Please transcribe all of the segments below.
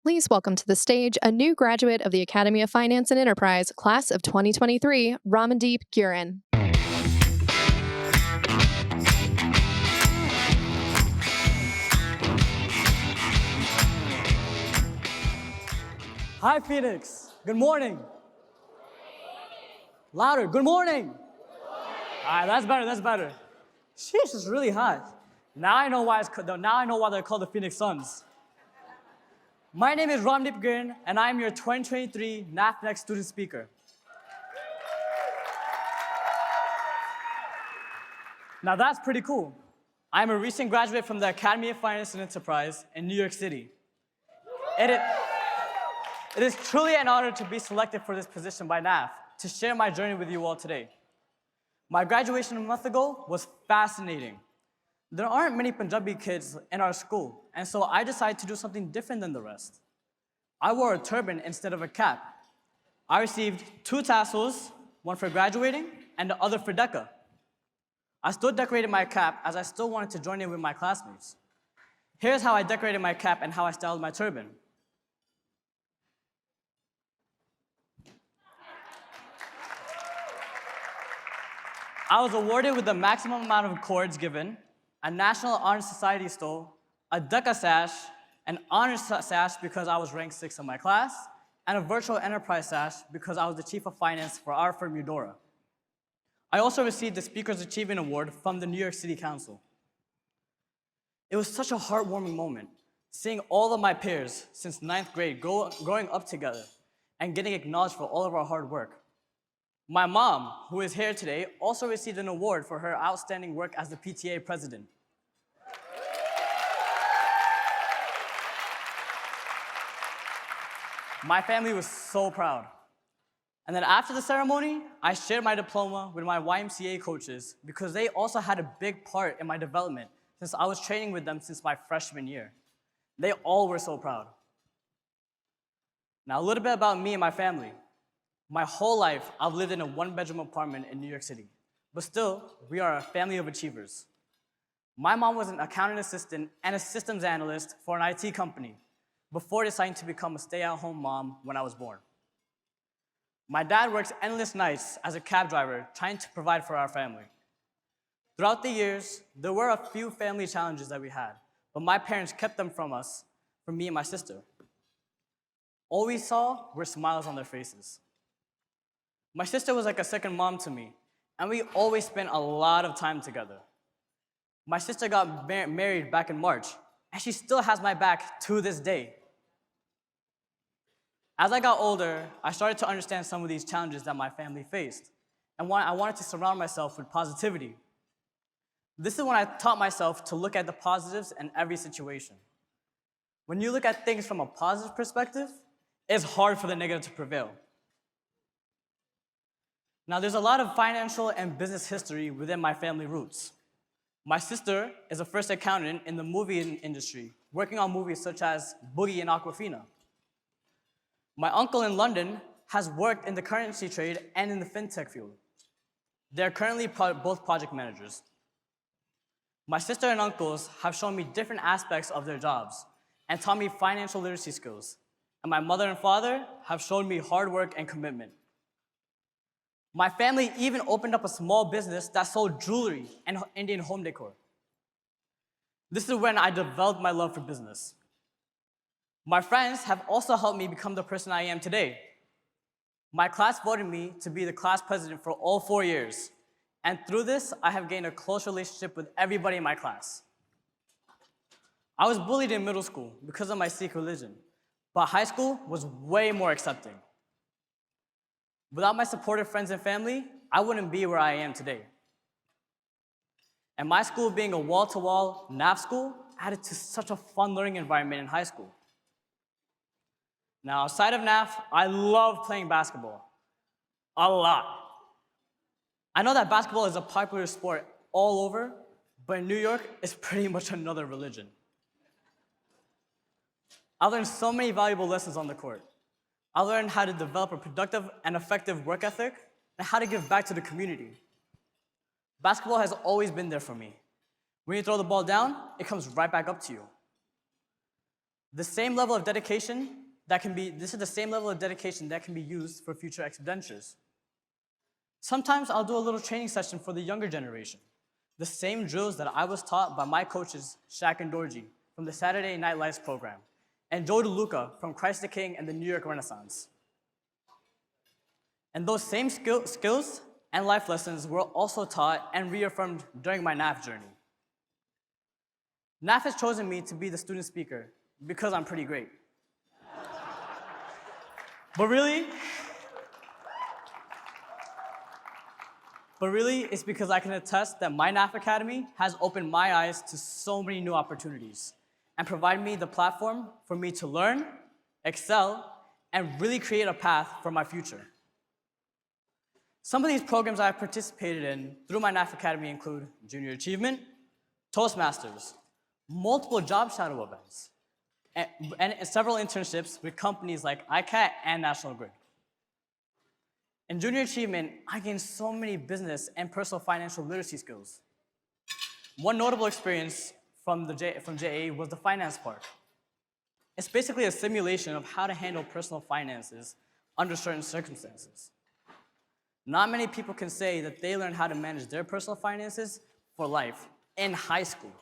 Please welcome to the stage a new graduate of the Academy of Finance and Enterprise, class of 2023, Ramandeep Gurin. Hi, Phoenix. Good morning. Louder. Good morning. All right, that's better. Sheesh, it's really hot. Now I know why they're called the Phoenix Suns. My name is Ramandeep Gurin, and I'm your 2023 NAF Next student speaker. Now that's pretty cool. I'm a recent graduate from the Academy of Finance and Enterprise in New York City. It is truly an honor to be selected for this position by NAF to share my journey with you all today. My graduation a month ago was fascinating. There aren't many Punjabi kids in our school, and so I decided to do something different than the rest. I wore a turban instead of a cap. I received 2 tassels, one for graduating and the other for DECA. I still decorated my cap as I still wanted to join in with my classmates. Here's how I decorated my cap and how I styled my turban. I was awarded with the maximum amount of cords given, a National Honor Society stole, a DECA sash, an honors sash because I was ranked 6th in my class, and a virtual enterprise sash because I was the chief of finance for our firm Eudora. I also received the Speaker's Achievement Award from the New York City Council. It was such a heartwarming moment, seeing all of my peers since 9th grade growing up together and getting acknowledged for all of our hard work. My mom, who is here today, also received an award for her outstanding work as the PTA president. My family was so proud. And then after the ceremony, I shared my diploma with my YMCA coaches because they also had a big part in my development since I was training with them since my freshman year. They all were so proud. Now, a little bit about me and my family. My whole life, I've lived in a 1-bedroom apartment in New York City, but still, we are a family of achievers. My mom was an accounting assistant and a systems analyst for an IT company before deciding to become a stay-at-home mom when I was born. My dad works endless nights as a cab driver trying to provide for our family. Throughout the years, there were a few family challenges that we had, but my parents kept them from us, from me and my sister. All we saw were smiles on their faces. My sister was like a second mom to me, and we always spent a lot of time together. My sister got married back in March, and she still has my back to this day. As I got older, I started to understand some of these challenges that my family faced, and I wanted to surround myself with positivity. This is when I taught myself to look at the positives in every situation. When you look at things from a positive perspective, it's hard for the negative to prevail. Now, there's a lot of financial and business history within my family roots. My sister is a first accountant in the movie industry, working on movies such as Boogie and Aquafina. My uncle in London has worked in the currency trade and in the fintech field. They're currently both project managers. My sister and uncles have shown me different aspects of their jobs and taught me financial literacy skills. And my mother and father have shown me hard work and commitment. My family even opened up a small business that sold jewelry and Indian home decor. This is when I developed my love for business. My friends have also helped me become the person I am today. My class voted me to be the class president for all 4 years, and through this, I have gained a close relationship with everybody in my class. I was bullied in middle school because of my Sikh religion, but high school was way more accepting. Without my supportive friends and family, I wouldn't be where I am today. And my school being a wall-to-wall NAF school added to such a fun learning environment in high school. Now, outside of NAF, I love playing basketball. A lot. I know that basketball is a popular sport all over, but in New York, it's pretty much another religion. I learned so many valuable lessons on the court. I learned how to develop a productive and effective work ethic and how to give back to the community. Basketball has always been there for me. When you throw the ball down, it comes right back up to you. This is the same level of dedication that can be used for future expenditures. Sometimes I'll do a little training session for the younger generation, the same drills that I was taught by my coaches, Shaq and Dorji, from the Saturday Night Lights program, and Joe DeLuca from Christ the King and the New York Renaissance. And those same skills and life lessons were also taught and reaffirmed during my NAF journey. NAF has chosen me to be the student speaker because I'm pretty great. But really, it's because I can attest that my NAF Academy has opened my eyes to so many new opportunities and provided me the platform for me to learn, excel, and really create a path for my future. Some of these programs I've participated in through my NAF Academy include Junior Achievement, Toastmasters, multiple job shadow events, and several internships with companies like ICAT and National Grid. In Junior Achievement, I gained so many business and personal financial literacy skills. One notable experience from JA was the finance part. It's basically a simulation of how to handle personal finances under certain circumstances. Not many people can say that they learned how to manage their personal finances for life in high school.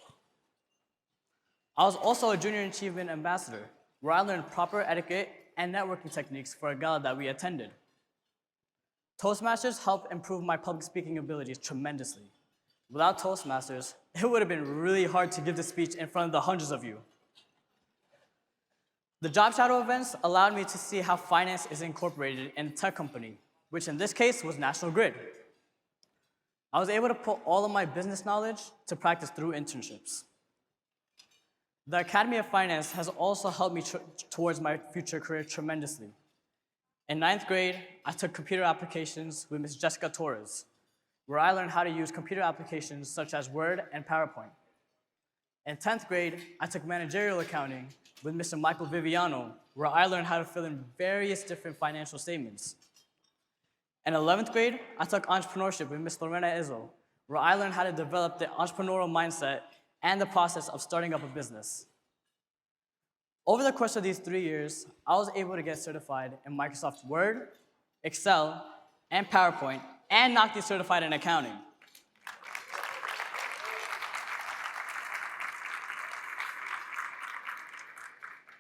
I was also a Junior Achievement Ambassador, where I learned proper etiquette and networking techniques for a gala that we attended. Toastmasters helped improve my public speaking abilities tremendously. Without Toastmasters, it would have been really hard to give this speech in front of the hundreds of you. The job shadow events allowed me to see how finance is incorporated in a tech company, which in this case was National Grid. I was able to put all of my business knowledge to practice through internships. The Academy of Finance has also helped me towards my future career tremendously. In 9th grade, I took computer applications with Ms. Jessica Torres, where I learned how to use computer applications such as Word and PowerPoint. In 10th grade, I took managerial accounting with Mr. Michael Viviano, where I learned how to fill in various different financial statements. In 11th grade, I took entrepreneurship with Ms. Lorena Izzo, where I learned how to develop the entrepreneurial mindset and the process of starting up a business. Over the course of these 3 years, I was able to get certified in Microsoft Word, Excel, and PowerPoint, and NACD certified in accounting.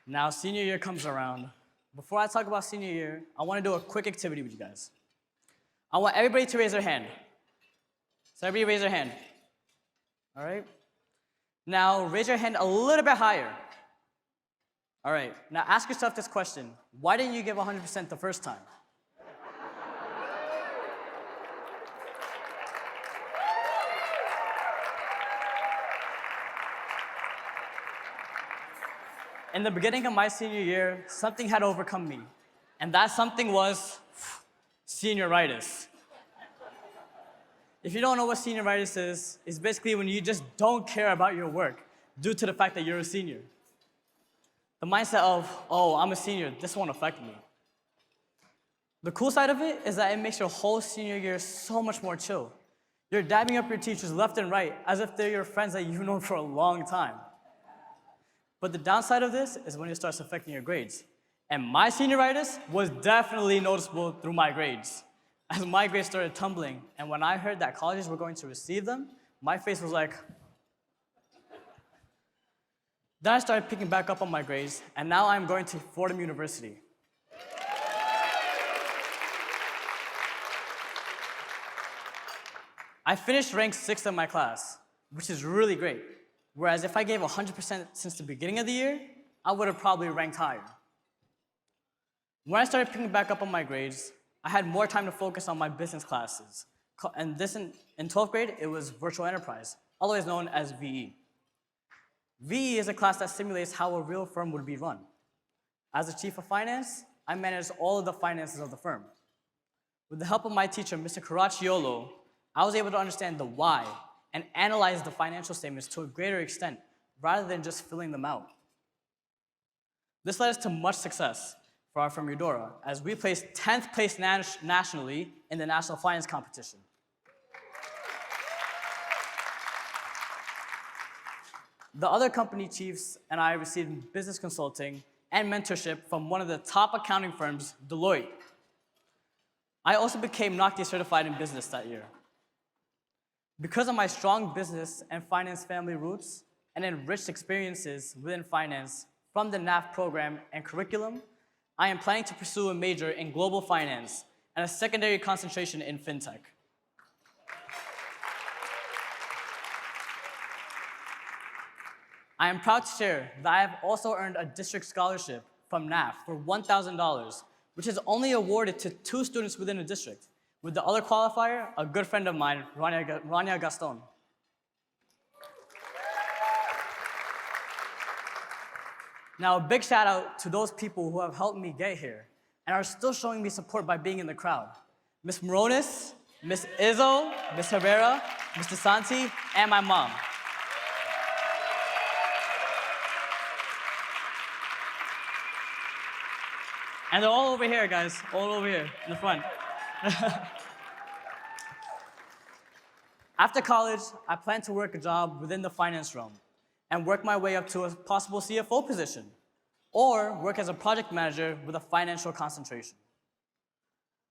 Now, senior year comes around. Before I talk about senior year, I want to do a quick activity with you guys. I want everybody to raise their hand. So everybody raise their hand. All right? Now, raise your hand a little bit higher. All right, now ask yourself this question. Why didn't you give 100% the first time? In the beginning of my senior year, something had overcome me, and that something was senioritis. If you don't know what senioritis is, it's basically when you just don't care about your work due to the fact that you're a senior. The mindset of, oh, I'm a senior, this won't affect me. The cool side of it is that it makes your whole senior year so much more chill. You're dabbing up your teachers left and right as if they're your friends that you've known for a long time. But the downside of this is when it starts affecting your grades. And my senioritis was definitely noticeable through my grades. As my grades started tumbling, and when I heard that colleges were going to receive them, my face was like, then I started picking back up on my grades, and now I'm going to Fordham University. I finished ranked 6th in my class, which is really great. Whereas if I gave 100% since the beginning of the year, I would have probably ranked higher. When I started picking back up on my grades, I had more time to focus on my business classes. And this in 12th grade, it was virtual enterprise, otherwise known as VE. VE is a class that simulates how a real firm would be run. As the chief of finance, I managed all of the finances of the firm. With the help of my teacher, Mr. Caracciolo, I was able to understand the why and analyze the financial statements to a greater extent rather than just filling them out. This led us to much success for our firm Eudora, as we placed 10th place nationally in the national finance competition. The other company chiefs and I received business consulting and mentorship from one of the top accounting firms, Deloitte. I also became NACD certified in business that year. Because of my strong business and finance family roots and enriched experiences within finance from the NAF program and curriculum, I am planning to pursue a major in global finance and a secondary concentration in fintech. I am proud to share that I have also earned a district scholarship from NAF for $1,000, which is only awarded to 2 students within a district, with the other qualifier, a good friend of mine, Rania Gaston. Now, a big shout out to those people who have helped me get here and are still showing me support by being in the crowd. Ms. Moronis, Ms. Izzo, Ms. Herrera, Mr. Santi, and my mom. And they're all over here, guys, all over here in the front. After college, I plan to work a job within the finance realm and work my way up to a possible CFO position, or work as a project manager with a financial concentration.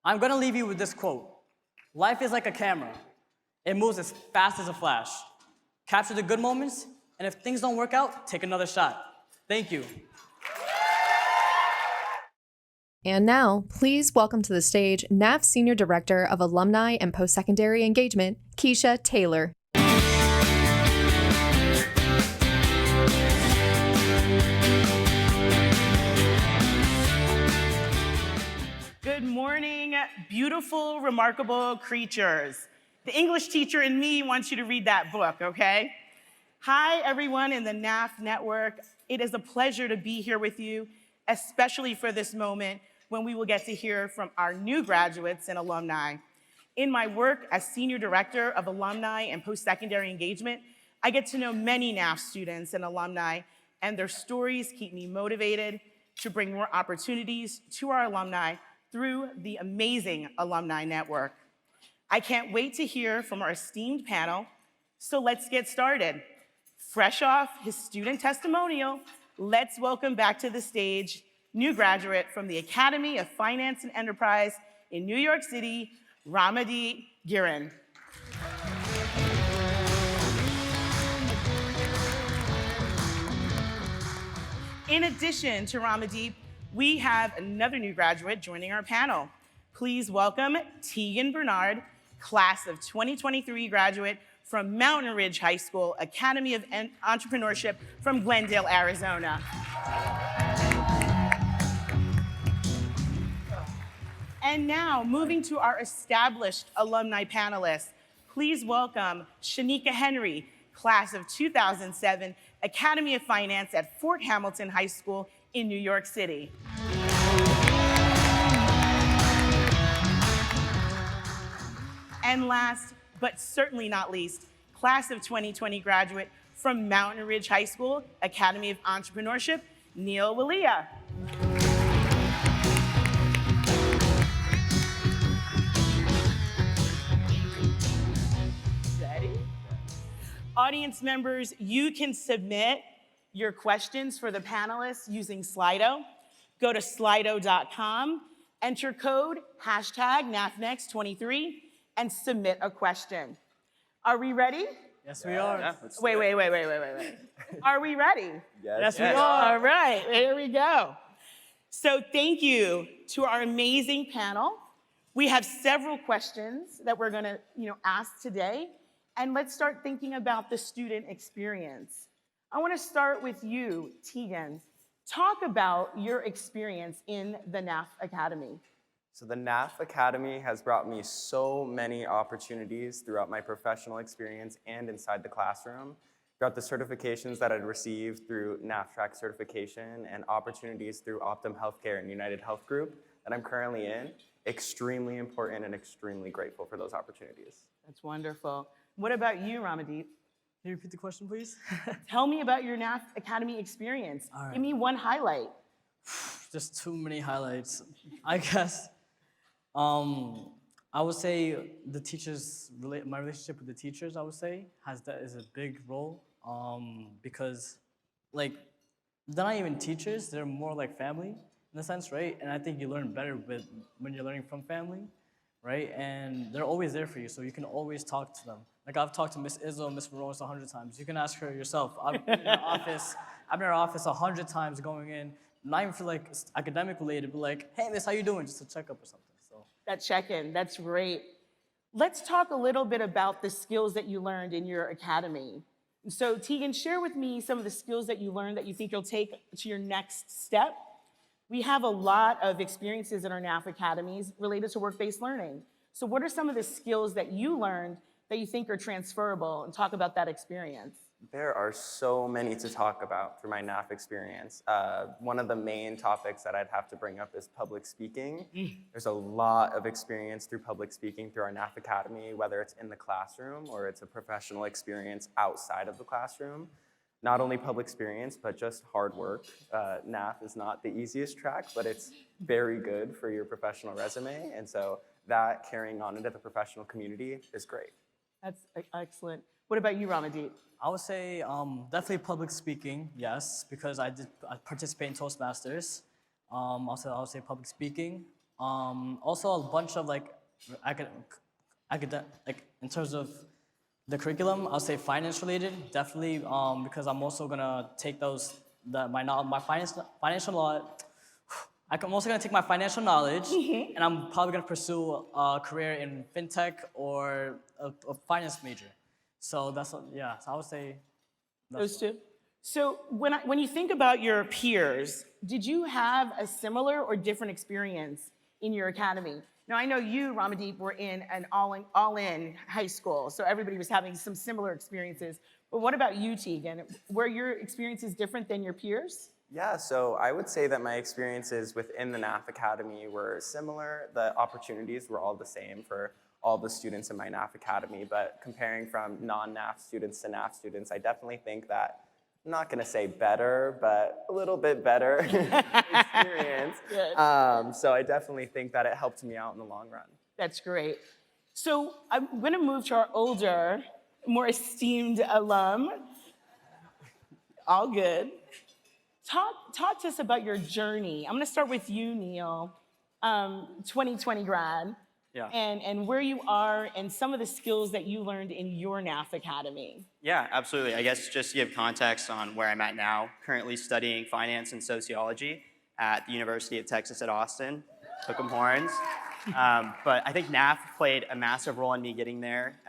I'm gonna leave you with this quote. Life is like a camera. It moves as fast as a flash. Capture the good moments, and if things don't work out, take another shot. Thank you. And now, please welcome to the stage NAF Senior Director of Alumni and Post-Secondary Engagement, Keisha Taylor. Good morning, beautiful, remarkable creatures. The English teacher in me wants you to read that book, okay? Hi, everyone in the NAF network. It is a pleasure to be here with you, especially for this moment when we will get to hear from our new graduates and alumni. In my work as Senior Director of Alumni and Post-Secondary Engagement, I get to know many NAF students and alumni, and their stories keep me motivated to bring more opportunities to our alumni through the amazing Alumni Network. I can't wait to hear from our esteemed panel, so let's get started. Fresh off his student testimonial, let's welcome back to the stage new graduate from the Academy of Finance and Enterprise in New York City, Ramadeep Giran. In addition to Ramadeep, we have another new graduate joining our panel. Please welcome Tegan Bernard, class of 2023 graduate from Mountain Ridge High School, Academy of Entrepreneurship from Glendale, Arizona. And now, moving to our established alumni panelists, please welcome Shanika Henry, class of 2007, Academy of Finance at Fort Hamilton High School in New York City. And last, but certainly not least, class of 2020 graduate from Mountain Ridge High School, Academy of Entrepreneurship, Neil Walia. Audience members, you can submit your questions for the panelists using Slido. Go to slido.com, enter code #NAFNext23, and submit a question. Are we ready? Yes, we are. Yeah, wait. Are we ready? Yes, we are. All right, here we go. So thank you to our amazing panel. We have several questions that we're gonna ask today. And let's start thinking about the student experience. I want to start with you, Tegan. Talk about your experience in the NAF Academy. So the NAF Academy has brought me so many opportunities throughout my professional experience and inside the classroom, throughout the certifications that I'd received through NAF Track certification and opportunities through Optum Healthcare and United Health Group that I'm currently in. Extremely important and extremely grateful for those opportunities. That's wonderful. What about you, Ramadeep? Can you repeat the question, please? Tell me about your NAF Academy experience. All right. Give me one highlight. Just too many highlights. I guess I would say the teachers, my relationship with the teachers, I would say, is a big role. because like they're not even teachers, they're more like family in a sense, right? And I think you learn better when you're learning from family, right? And they're always there for you, so you can always talk to them. Like I've talked to Miss Izzo, Miss Rose 100 times. You can ask her yourself. I've been in her office. I've been in her office 100 times going in, not even for like academic related, but like, hey Miss, how you doing? Just a checkup or something. So That check-in, that's great. Let's talk a little bit about the skills that you learned in your academy. So Tegan, share with me some of the skills that you learned that you think you'll take to your next step. We have a lot of experiences in our NAF academies related to work-based learning. So what are some of the skills that you learned that you think are transferable, and talk about that experience? There are so many to talk about through my NAF experience. One of the main topics that I'd have to bring up is public speaking. There's a lot of experience through public speaking through our NAF Academy, whether it's in the classroom or it's a professional experience outside of the classroom. Not only public experience, but just hard work. NAF is not the easiest track, but it's very good for your professional resume. And so that carrying on into the professional community is great. That's excellent. What about you, Ramadeep? I would say definitely public speaking, yes, because I participate in Toastmasters. Also, I would say public speaking. Also, a bunch of like like in terms of the curriculum, I'll say finance related, definitely, because I'm also gonna take my financial knowledge. I'm also gonna take my financial knowledge, and I'm probably gonna pursue a career in fintech or a finance major. So that's yeah. So I would say Those two. So when you think about your peers, did you have a similar or different experience in your academy? Now I know you, Ramadeep, were in an all-in high school, so everybody was having some similar experiences. But what about you, Tegan? Were your experiences different than your peers? Yeah, so I would say that my experiences within the NAF Academy were similar. The opportunities were all the same for all the students in my NAF Academy, but comparing from non-NAF students to NAF students, I definitely think that, I'm not gonna say better, but a little bit better experience. So I definitely think that it helped me out in the long run. That's great. So I'm gonna move to our older, more esteemed alum. All good. Talk to us about your journey. I'm gonna start with you, Neil, 2020 grad. Yeah. And where you are and some of the skills that you learned in your NAF Academy. Yeah, absolutely. I guess just to give context on where I'm at now, currently studying finance and sociology at the University of Texas at Austin. Hook 'em horns. But I think NAF played a massive role in me getting there.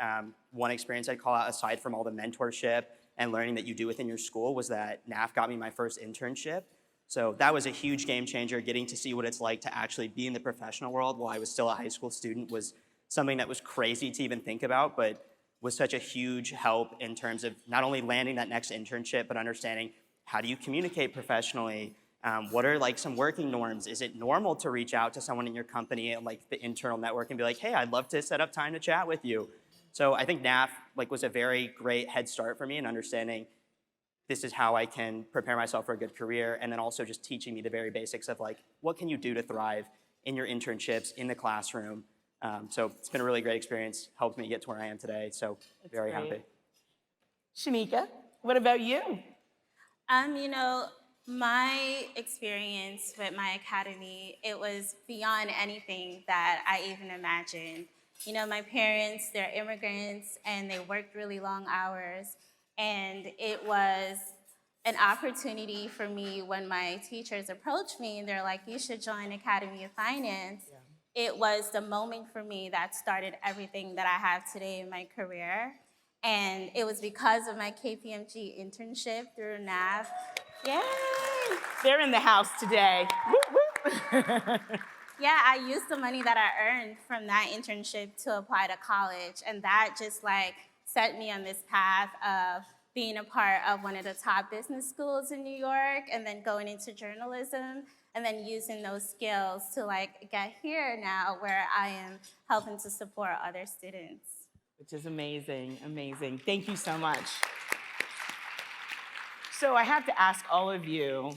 One experience I'd call out, aside from all the mentorship and learning that you do within your school, was that NAF got me my first internship. So that was a huge game changer. Getting to see what it's like to actually be in the professional world while I was still a high school student was something that was crazy to even think about, but was such a huge help in terms of not only landing that next internship, but understanding how do you communicate professionally? What are like some working norms? Is it normal to reach out to someone in your company and like the internal network and be like, hey, I'd love to set up time to chat with you. So I think NAF was a very great head start for me in understanding this is how I can prepare myself for a good career, and then also just teaching me the very basics of like, what can you do to thrive in your internships, in the classroom. So it's been a really great experience, helped me get to where I am today, so very happy. Shanika, what about you? You know, my experience with my academy, it was beyond anything that I even imagined. You know, my parents, they're immigrants, and they worked really long hours. And it was an opportunity for me when my teachers approached me and they're like, you should join Academy of Finance. Yeah. It was the moment for me that started everything that I have today in my career. And it was because of my KPMG internship through NAF. Yay! They're in the house today. Yeah, I used the money that I earned from that internship to apply to college. And that just like set me on this path of being a part of one of the top business schools in New York and then going into journalism and then using those skills to like get here now where I am helping to support other students. Which is amazing, amazing. Thank you so much. So I have to ask all of you,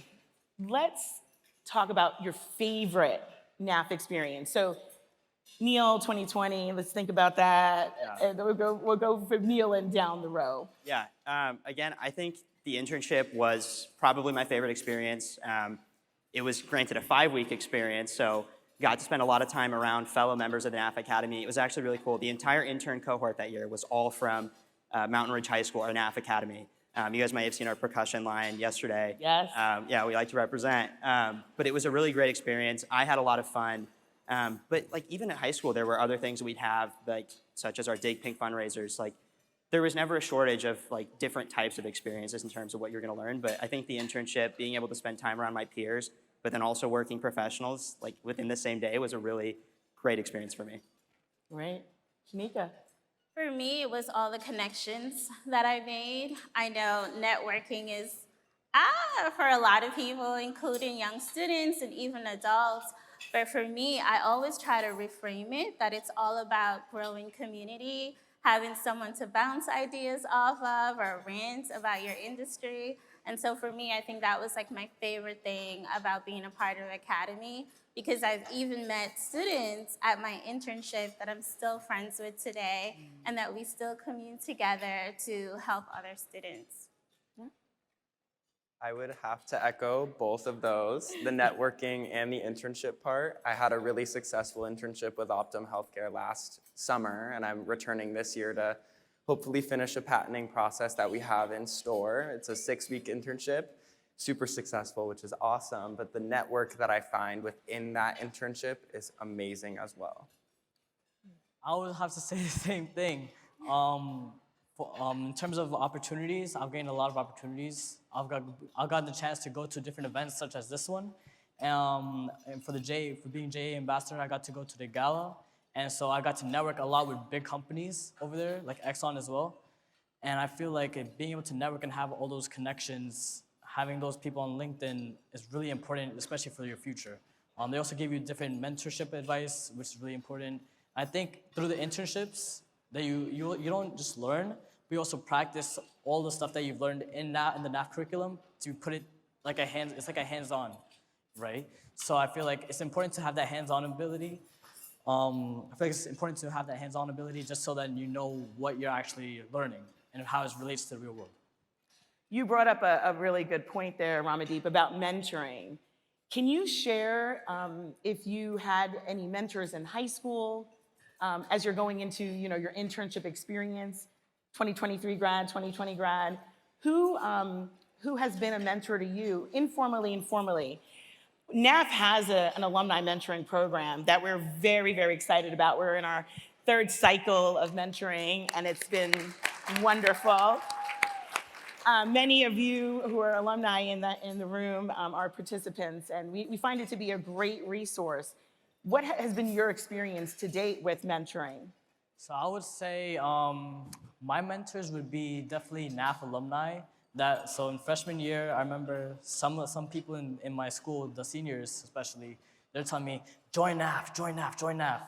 let's talk about your favorite NAF experience. So Neil 2020, let's think about that. Yeah. And we'll go for Neil and down the row. Yeah, again, I think the internship was probably my favorite experience. It was granted a 5-week experience, so got to spend a lot of time around fellow members of the NAF Academy. It was actually really cool. The entire intern cohort that year was all from Mountain Ridge High School, our NAF Academy. You guys might have seen our percussion line yesterday. Yes. Yeah, we like to represent. But it was a really great experience. I had a lot of fun. But like even at high school, there were other things we'd have, like such as our Dig Pink fundraisers. Like there was never a shortage of like different types of experiences in terms of what you're going to learn. But I think the internship, being able to spend time around my peers, but then also working professionals like within the same day, was a really great experience for me. Right, Shanika. For me, it was all the connections that I made. I know networking is, for a lot of people, including young students and even adults. But for me, I always try to reframe it, that it's all about growing community, having someone to bounce ideas off of or rant about your industry. And so for me, I think that was like my favorite thing about being a part of Academy, because I've even met students at my internship that I'm still friends with today, and that we still commune together to help other students. I would have to echo both of those, the networking and the internship part. I had a really successful internship with Optum Healthcare last summer, and I'm returning this year to hopefully finish a patenting process that we have in store. It's a 6-week internship, super successful, which is awesome, but the network that I find within that internship is amazing as well. I would have to say the same thing. In terms of opportunities, I've gained a lot of opportunities. I've gotten the chance to go to different events such as this one. And for being JA ambassador, I got to go to the gala. And so I got to network a lot with big companies over there, like Exxon as well. And I feel like being able to network and have all those connections, having those people on LinkedIn is really important, especially for your future. They also give you different mentorship advice, which is really important. I think through the internships, that you don't just learn, but you also practice all the stuff that you've learned in the NAF curriculum to put it like it's like a hands-on, right? So I feel like it's important to have that hands-on ability. I feel like it's important to have that hands-on ability just so that you know what you're actually learning and how it relates to the real world. You brought up a really good point there, Ramadeep, about mentoring. Can you share if you had any mentors in high school as you're going into your internship experience, 2023 grad, 2020 grad? Who has been a mentor to you, informally and formally? NAF has an alumni mentoring program that we're very, very excited about. We're in our 3rd cycle of mentoring, and it's been wonderful. Many of you who are alumni in the room are participants, and we find it to be a great resource. What has been your experience to date with mentoring? So I would say my mentors would be definitely NAF alumni. So in freshman year, I remember some people in my school, the seniors especially, they're telling me, join NAF, join NAF, join NAF.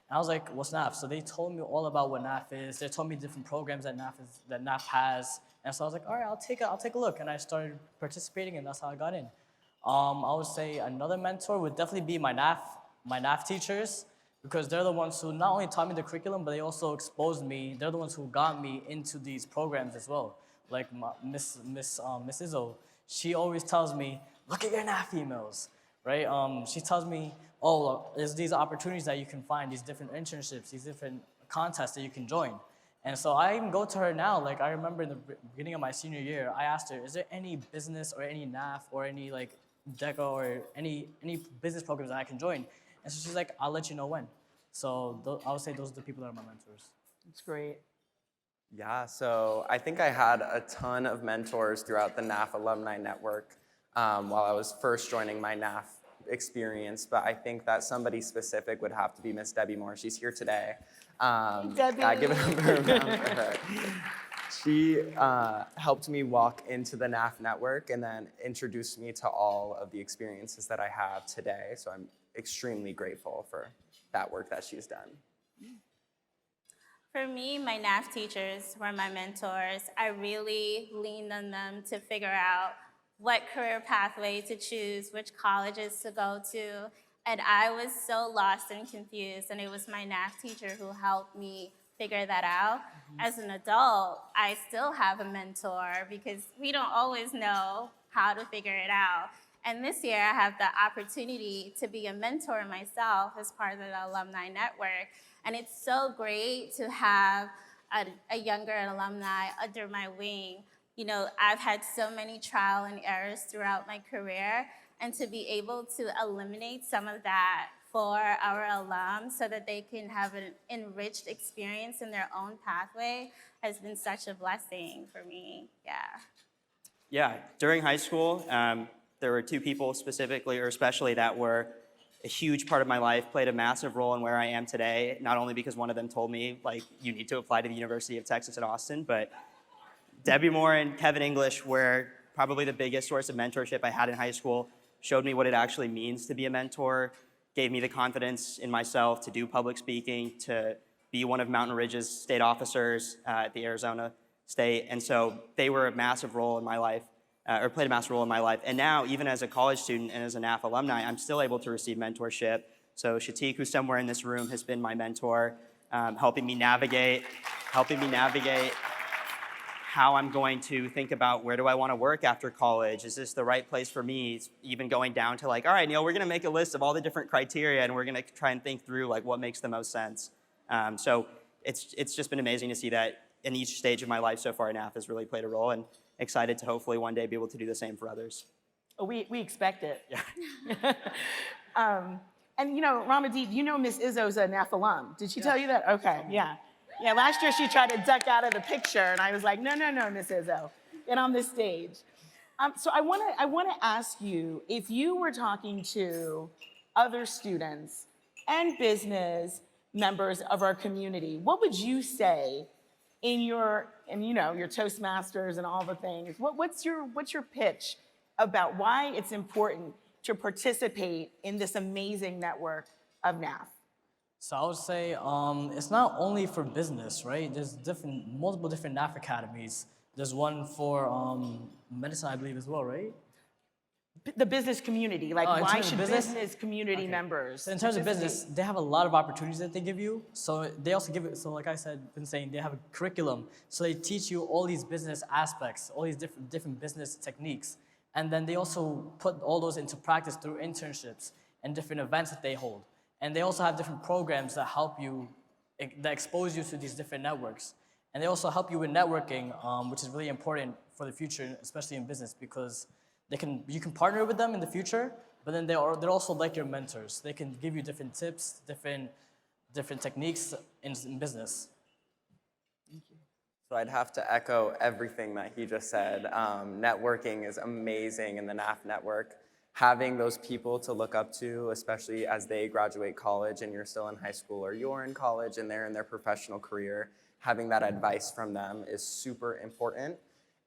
And I was like, what's NAF? So they told me all about what NAF is. They told me different programs that NAF has. And so I was like, all right, I'll take a look. And I started participating, and that's how I got in. I would say another mentor would definitely be my NAF teachers, because they're the ones who not only taught me the curriculum, but they also exposed me. They're the ones who got me into these programs as well. Like Miss Izzo, she always tells me, look at your NAF emails, right? She tells me, oh, there's these opportunities that you can find, these different internships, these different contests that you can join. And so I even go to her now. Like I remember in the beginning of my senior year, I asked her, is there any business or any NAF or any like DECA or any business programs that I can join? And so she's like, I'll let you know when. So I would say those are the people that are my mentors. That's great. Yeah, so I think I had a ton of mentors throughout the NAF Alumni Network while I was first joining my NAF experience, but I think that somebody specific would have to be Miss Debbie Moore. She's here today. Debbie. Yeah, give it a round for her. She helped me walk into the NAF network and then introduced me to all of the experiences that I have today. So I'm extremely grateful for that work that she's done. For me, my NAF teachers were my mentors. I really leaned on them to figure out what career pathway to choose, which colleges to go to. And I was so lost and confused, and it was my NAF teacher who helped me figure that out. As an adult, I still have a mentor because we don't always know how to figure it out. And this year, I have the opportunity to be a mentor myself as part of the Alumni Network. And it's so great to have a younger alumni under my wing. You know, I've had so many trial and errors throughout my career, and to be able to eliminate some of that for our alums so that they can have an enriched experience in their own pathway has been such a blessing for me, yeah. Yeah, during high school, there were two people specifically, or especially, that were a huge part of my life, played a massive role in where I am today, not only because one of them told me, like, you need to apply to the University of Texas at Austin, but Debbie Moore and Kevin English were probably the biggest source of mentorship I had in high school, showed me what it actually means to be a mentor, gave me the confidence in myself to do public speaking, to be one of Mountain Ridge's state officers at the Arizona State. And so they were a massive role in my life, or played a massive role in my life. And now, even as a college student and as a NAF alumni, I'm still able to receive mentorship. So Shatik, who's somewhere in this room, has been my mentor, helping me navigate how I'm going to think about where do I want to work after college? Is this the right place for me? Even going down to like, all right, Neil, we're going to make a list of all the different criteria and we're going to try and think through like what makes the most sense. So it's just been amazing to see that in each stage of my life so far, NAF has really played a role, and excited to hopefully one day be able to do the same for others. Oh, we expect it. Yeah. And you know, Ramadeep, you know Miss Izzo's a NAF alum. Did she tell you that? Okay, yeah. Yeah, last year she tried to duck out of the picture, and I was like, no, Miss Izzo, get on this stage. So I want to ask you, if you were talking to other students and business members of our community, what would you say in your Toastmasters and all the things? What's your pitch about why it's important to participate in this amazing network of NAF? So I would say it's not only for business, right? There's multiple different NAF academies. There's one for medicine, I believe, as well, right? The business community, like why should business community members? So in terms of business, they have a lot of opportunities that they give you. So they also give it, so like I said, been saying, they have a curriculum. So they teach you all these business aspects, all these different business techniques. And then they also put all those into practice through internships and different events that they hold. And they also have different programs that help you, that expose you to these different networks. And they also help you with networking, which is really important for the future, especially in business, because you can partner with them in the future, but then they're also like your mentors. They can give you different tips, different techniques in business. Thank you. So I'd have to echo everything that he just said. Networking is amazing in the NAF network. Having those people to look up to, especially as they graduate college and you're still in high school, or you're in college and they're in their professional career, having that advice from them is super important.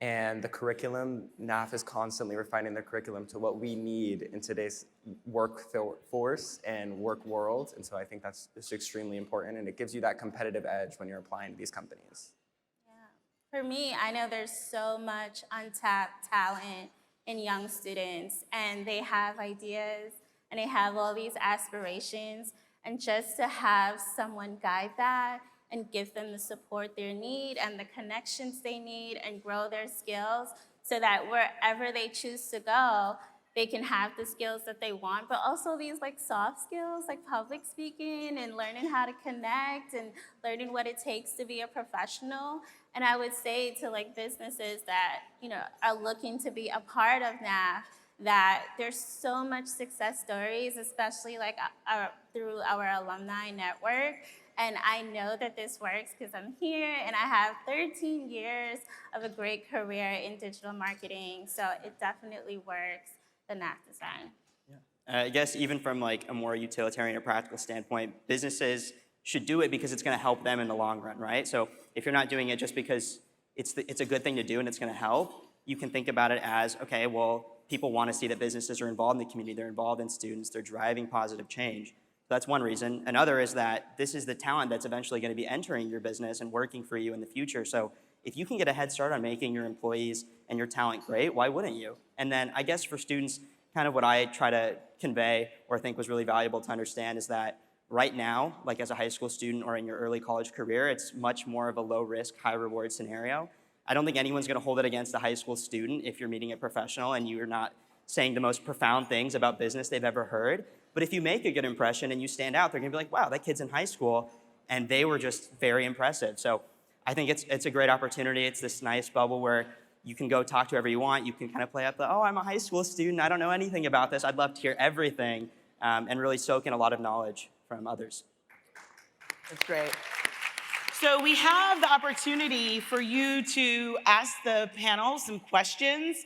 And the curriculum, NAF is constantly refining their curriculum to what we need in today's workforce and work world. And so I think that's extremely important, and it gives you that competitive edge when you're applying to these companies. Yeah. For me, I know there's so much untapped talent in young students, and they have ideas and they have all these aspirations, and just to have someone guide that and give them the support they need and the connections they need and grow their skills so that wherever they choose to go, they can have the skills that they want, but also these like soft skills like public speaking and learning how to connect and learning what it takes to be a professional. And I would say to like businesses that are looking to be a part of NAF, that there's so much success stories, especially like through our alumni network. And I know that this works because I'm here and I have 13 years of a great career in digital marketing. So it definitely works, the NAF design. Yeah. I guess even from like a more utilitarian or practical standpoint, businesses should do it because it's going to help them in the long run, right? So if you're not doing it just because it's a good thing to do and it's going to help, you can think about it as, okay, well, people want to see that businesses are involved in the community, they're involved in students, they're driving positive change. So that's one reason. Another is that this is the talent that's eventually going to be entering your business and working for you in the future. So if you can get a head start on making your employees and your talent great, why wouldn't you? And then I guess for students kind of what I try to convey or think was really valuable to understand is that right now, like as a high school student or in your early college career, it's much more of a low risk, high reward scenario. I don't think anyone's gonna hold it against a high school student if you're meeting a professional and you're not saying the most profound things about business they've ever heard. But if you make a good impression and you stand out, they're gonna be like, wow, that kid's in high school and they were just very impressive. So I think it's a great opportunity. It's this nice bubble where you can go talk to whoever you want. You can kind of play up the, oh, I'm a high school student. I don't know anything about this. I'd love to hear everything and really soak in a lot of knowledge from others. That's great. So we have the opportunity for you to ask the panel some questions.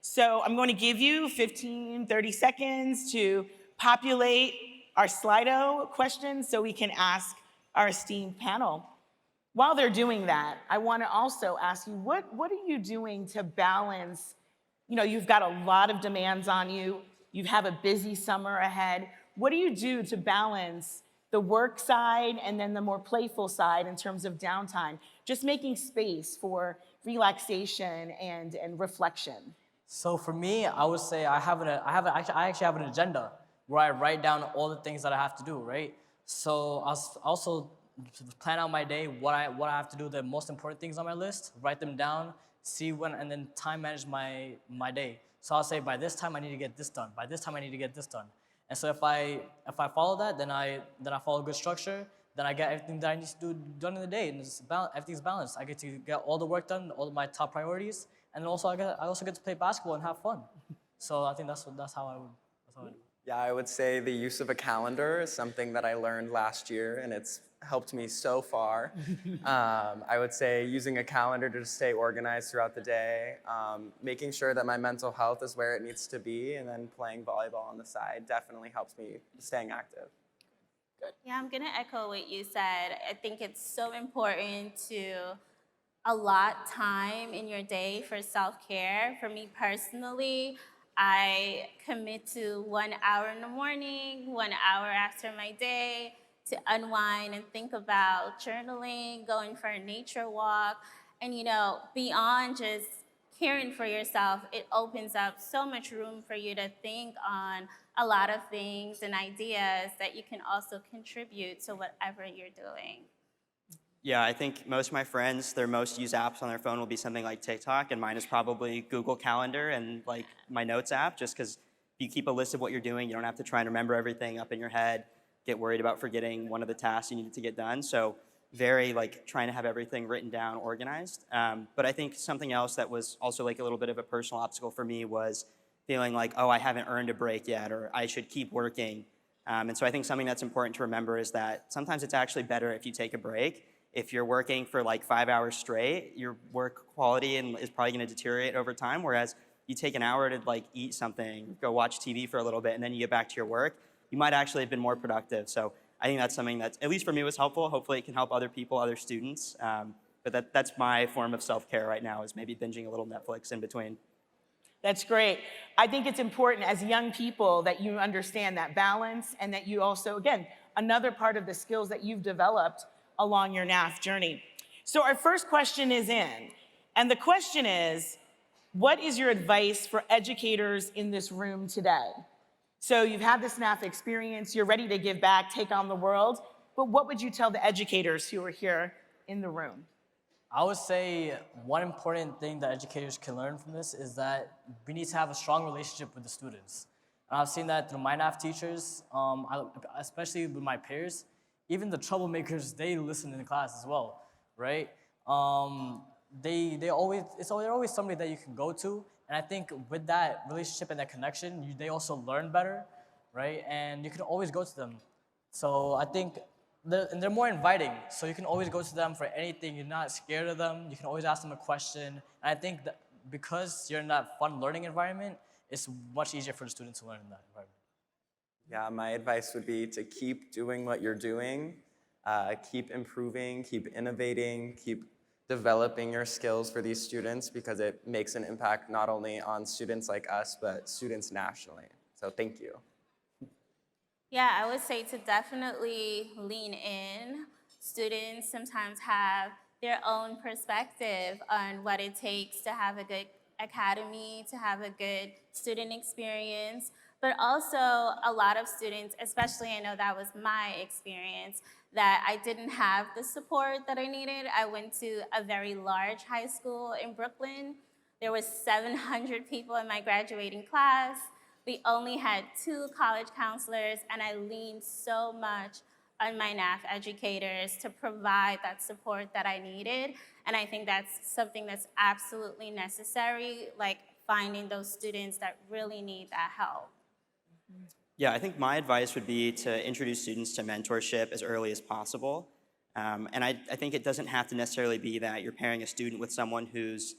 So I'm going to give you 15, 30 seconds to populate our Slido questions so we can ask our esteemed panel. While they're doing that, I want to also ask you, what are you doing to balance, you've got a lot of demands on you, you have a busy summer ahead. What do you do to balance the work side and then the more playful side in terms of downtime? Just making space for relaxation and reflection. So for me, I would say I actually have an agenda where I write down all the things that I have to do, right? So I also plan out my day, what I have to do, the most important things on my list, write them down, see when, and then time manage my day. So I'll say by this time I need to get this done. By this time I need to get this done. And so if I follow that, then I follow a good structure. Then I get everything that I need to do done in the day, and everything's balanced. I get to get all the work done, all of my top priorities, and then also I also get to play basketball and have fun. So I think that's how I would. Yeah, I would say the use of a calendar is something that I learned last year, and it's helped me so far. I would say using a calendar to stay organized throughout the day, making sure that my mental health is where it needs to be, and then playing volleyball on the side definitely helps me staying active. Good. Yeah, I'm gonna echo what you said. I think it's so important to allot time in your day for self-care. For me personally, I commit to 1 hour in the morning, 1 hour after my day to unwind and think about journaling, going for a nature walk, and beyond just caring for yourself, it opens up so much room for you to think on a lot of things and ideas that you can also contribute to whatever you're doing. Yeah, I think most of my friends, their most used apps on their phone will be something like TikTok, and mine is probably Google Calendar and like my Notes app, just because if you keep a list of what you're doing, you don't have to try and remember everything up in your head, get worried about forgetting one of the tasks you needed to get done. So very trying to have everything written down, organized. But I think something else that was also like a little bit of a personal obstacle for me was feeling like, oh, I haven't earned a break yet, or I should keep working. And so I think something that's important to remember is that sometimes it's actually better if you take a break. If you're working for 5 hours straight, your work quality is probably going to deteriorate over time. Whereas you take an hour to eat something, go watch TV for a little bit, and then you get back to your work, you might actually have been more productive. So I think that's something that, at least for me, was helpful. Hopefully it can help other people, other students. But that's my form of self-care right now, is maybe binging a little Netflix in between. That's great. I think it's important as young people that you understand that balance, and that you also, again, another part of the skills that you've developed along your NAF journey. So our first question is in, and the question is, what is your advice for educators in this room today? So you've had this NAF experience, you're ready to give back, take on the world, but what would you tell the educators who are here in the room? I would say one important thing that educators can learn from this is that we need to have a strong relationship with the students. And I've seen that through my NAF teachers, especially with my peers. Even the troublemakers, they listen in class as well, right? They're always somebody that you can go to. And I think with that relationship and that connection, they also learn better, right? And you can always go to them. So I think they're more inviting. So you can always go to them for anything. You're not scared of them. You can always ask them a question. And I think that because you're in that fun learning environment, it's much easier for the students to learn in that environment. Yeah, my advice would be to keep doing what you're doing, keep improving, keep innovating, keep developing your skills for these students, because it makes an impact not only on students like us, but students nationally. So thank you. Yeah, I would say to definitely lean in. Students sometimes have their own perspective on what it takes to have a good academy to have a good student experience, but also a lot of students, especially I know that was my experience, that I didn't have the support that I needed. I went to a very large high school in Brooklyn. There was 700 people in my graduating class. We only had 2 college counselors, and I leaned so much on my NAF educators to provide that support that I needed. And I think that's something that's absolutely necessary, like finding those students that really need that help. Yeah, I think my advice would be to introduce students to mentorship as early as possible. And I think it doesn't have to necessarily be that you're pairing a student with someone who's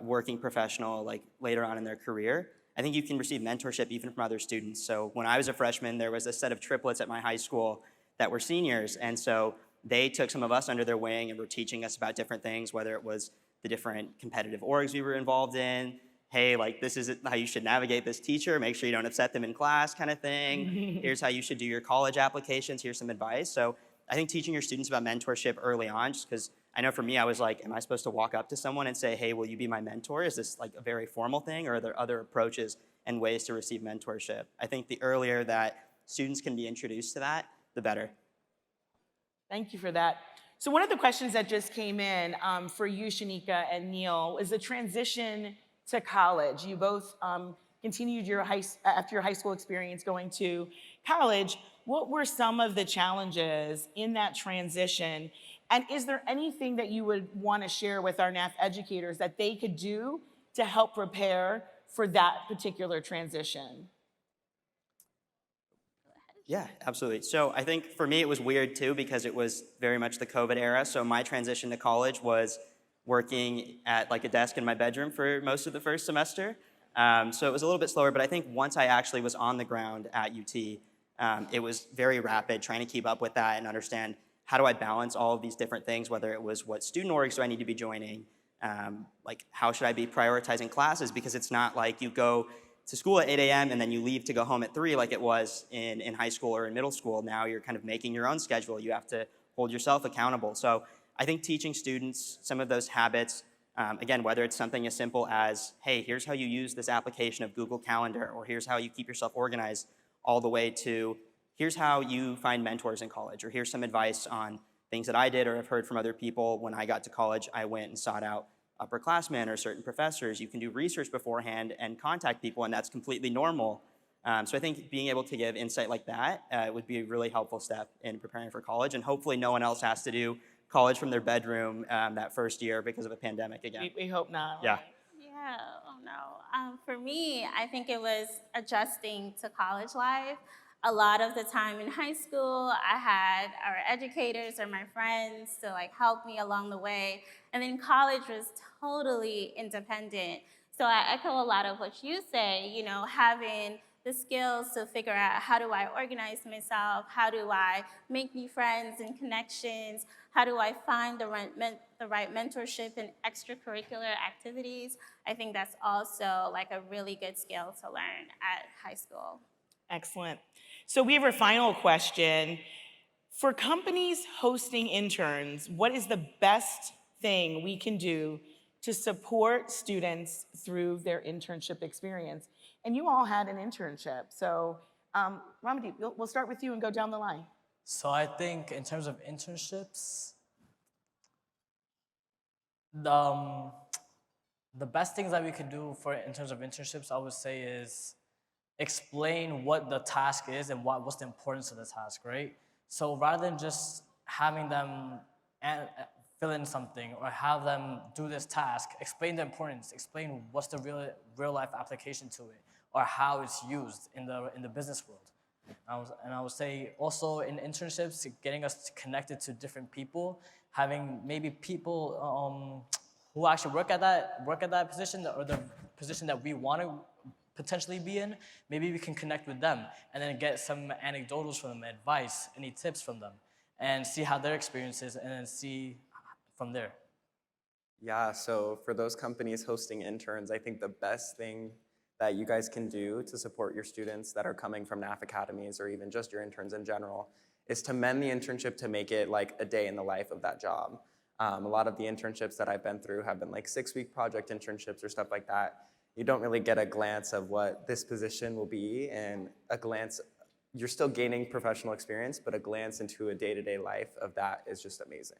working professional like later on in their career. I think you can receive mentorship even from other students. So when I was a freshman, there was a set of triplets at my high school that were seniors. And so they took some of us under their wing and were teaching us about different things, whether it was the different competitive orgs we were involved in. Hey, like this is how you should navigate this teacher, make sure you don't upset them in class kind of thing. Here's how you should do your college applications, here's some advice. So I think teaching your students about mentorship early on, just because I know for me, I was like, am I supposed to walk up to someone and say, hey, will you be my mentor? Is this like a very formal thing, or are there other approaches and ways to receive mentorship? I think the earlier that students can be introduced to that, the better. Thank you for that. So one of the questions that just came in for you, Shanika and Neil, is the transition to college. You both continued after your high school experience going to college. What were some of the challenges in that transition? And is there anything that you would want to share with our NAF educators that they could do to help prepare for that particular transition? Yeah, absolutely. So I think for me it was weird too because it was very much the COVID era. So my transition to college was working at like a desk in my bedroom for most of the first semester. So it was a little bit slower, but I think once I actually was on the ground at UT, it was very rapid trying to keep up with that and understand how do I balance all of these different things, whether it was what student orgs do I need to be joining, like how should I be prioritizing classes, because it's not like you go to school at 8 a.m. and then you leave to go home at 3 like it was in high school or in middle school. Now you're kind of making your own schedule. You have to hold yourself accountable. So I think teaching students some of those habits, again, whether it's something as simple as, hey, here's how you use this application of Google Calendar, or here's how you keep yourself organized, all the way to here's how you find mentors in college, or here's some advice on things that I did or have heard from other people. When I got to college, I went and sought out upperclassmen or certain professors. You can do research beforehand and contact people, and that's completely normal. So I think being able to give insight like that would be a really helpful step in preparing for college, and hopefully no one else has to do college from their bedroom that first year because of a pandemic again. We hope not. Yeah. Right? Yeah, oh no. For me, I think it was adjusting to college life. A lot of the time in high school, I had our educators or my friends to like help me along the way. And then college was totally independent. So I echo a lot of what you say, you know, having the skills to figure out how do I organize myself, how do I make new friends and connections, how do I find the right mentorship and extracurricular activities. I think that's also like a really good skill to learn at high school. Excellent. So we have our final question. For companies hosting interns, what is the best thing we can do to support students through their internship experience? And you all had an internship. So Ramadeep, we'll start with you and go down the line. So I think in terms of internships, the best things that we could do in terms of internships, I would say, is explain what the task is and what's the importance of the task, right? So rather than just having them fill in something or have them do this task, explain the importance, explain what's the real life application to it, or how it's used in the business world. And I would say also in internships, getting us connected to different people, having maybe people who actually work at that position or the position that we want to potentially be in. Maybe we can connect with them and then get some anecdotals from them, advice, any tips from them, and see how their experience is, and then see from there. Yeah, so for those companies hosting interns, I think the best thing that you guys can do to support your students that are coming from NAF Academies, or even just your interns in general, is to mend the internship to make it like a day in the life of that job. A lot of the internships that I've been through have been like 6-week project internships or stuff like that. You don't really get a glance of what this position will be, and a glance, you're still gaining professional experience, but a glance into a day-to-day life of that is just amazing.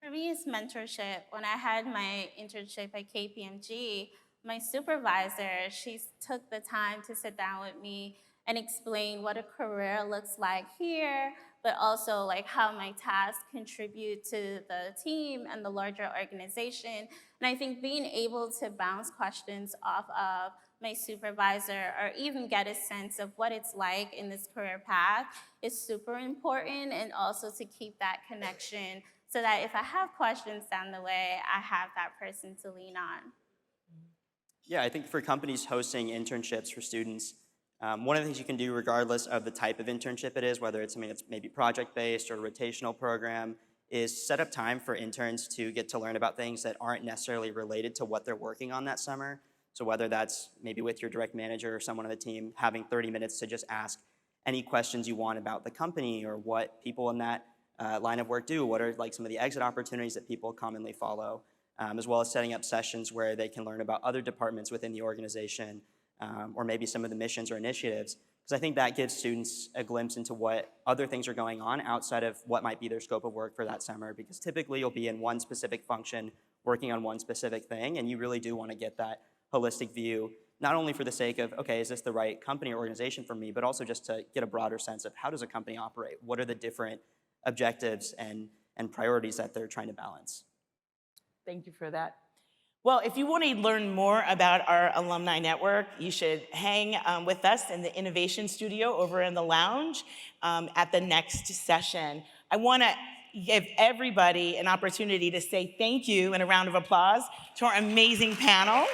For me, it's mentorship. When I had my internship at KPMG, my supervisor, she took the time to sit down with me and explain what a career looks like here, but also like how my tasks contribute to the team and the larger organization. And I think being able to bounce questions off of my supervisor or even get a sense of what it's like in this career path is super important, and also to keep that connection so that if I have questions down the way, I have that person to lean on. Yeah, I think for companies hosting internships for students, one of the things you can do regardless of the type of internship it is, whether it's something that's maybe project-based or a rotational program, is set up time for interns to get to learn about things that aren't necessarily related to what they're working on that summer. So whether that's maybe with your direct manager or someone on the team, having 30 minutes to just ask any questions you want about the company or what people in that line of work do, what are like some of the exit opportunities that people commonly follow, as well as setting up sessions where they can learn about other departments within the organization, or maybe some of the missions or initiatives. Because I think that gives students a glimpse into what other things are going on outside of what might be their scope of work for that summer, because typically you'll be in one specific function working on one specific thing, and you really do want to get that holistic view, not only for the sake of, okay, is this the right company or organization for me, but also just to get a broader sense of how does a company operate? What are the different objectives and priorities that they're trying to balance? Thank you for that. Well, if you want to learn more about our alumni network, you should hang with us in the innovation studio over in the lounge at the next session. I want to give everybody an opportunity to say thank you and a round of applause to our amazing panel.